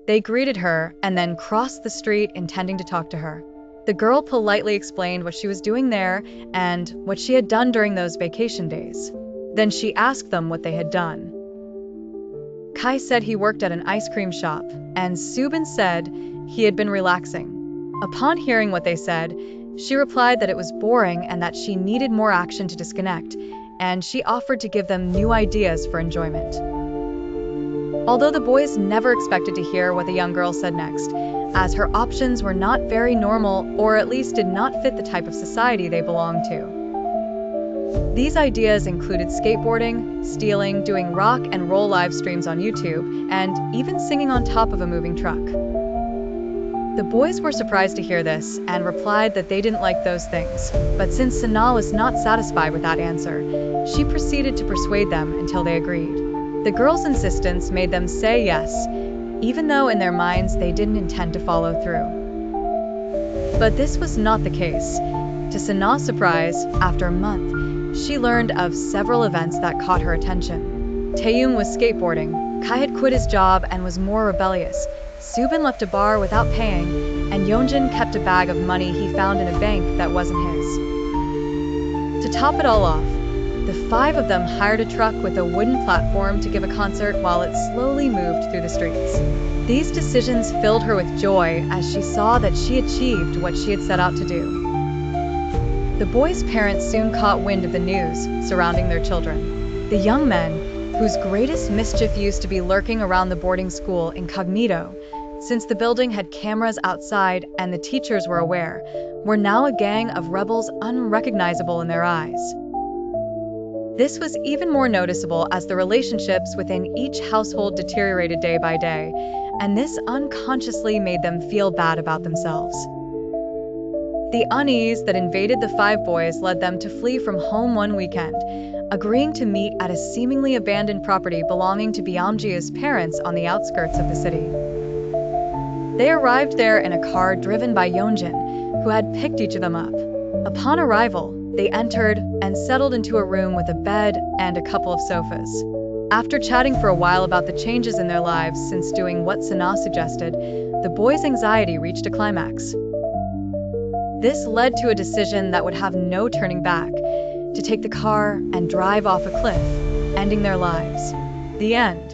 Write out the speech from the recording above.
They greeted her and then crossed the street intending to talk to her. The girl politely explained what she was doing there and what she had done during those vacation days. Then she asked them what they had done. Kai said he worked at an ice cream shop, and Subin said he had been relaxing. Upon hearing what they said, she replied that it was boring and that she needed more action to disconnect, and she offered to give them new ideas for enjoyment. Although the boys never expected to hear what the young girl said next, as her options were not very normal, or at least did not fit the type of society they belonged to. These ideas included skateboarding, stealing, doing rock and roll live streams on YouTube, and even singing on top of a moving truck. The boys were surprised to hear this and replied that they didn't like those things, but since Sana was not satisfied with that answer, she proceeded to persuade them until they agreed. The girl's insistence made them say yes, even though in their minds they didn't intend to follow through. But this was not the case. To Sana's surprise, after a month, she learned of several events that caught her attention. Taeyong was skateboarding, Kai had quit his job and was more rebellious, Subin left a bar without paying, and Yeonjun kept a bag of money he found in a bank that wasn't his. To top it all off, the five of them hired a truck with a wooden platform to give a concert while it slowly moved through the streets. These decisions filled her with joy as she saw that she achieved what she had set out to do. The boys' parents soon caught wind of the news surrounding their children. The young men, whose greatest mischief used to be lurking around the boarding school incognito, since the building had cameras outside and the teachers were aware, were now a gang of rebels unrecognizable in their eyes. This was even more noticeable as the relationships within each household deteriorated day by day, and this unconsciously made them feel bad about themselves. The unease that invaded the five boys led them to flee from home one weekend, agreeing to meet at a seemingly abandoned property belonging to Byamji's parents on the outskirts of the city. They arrived there in a car driven by Yeonjun, who had picked each of them up. Upon arrival, they entered and settled into a room with a bed and a couple of sofas. After chatting for a while about the changes in their lives since doing what Sana suggested, the boys' anxiety reached a climax. This led to a decision that would have no turning back, to take the car and drive off a cliff, ending their lives. The end.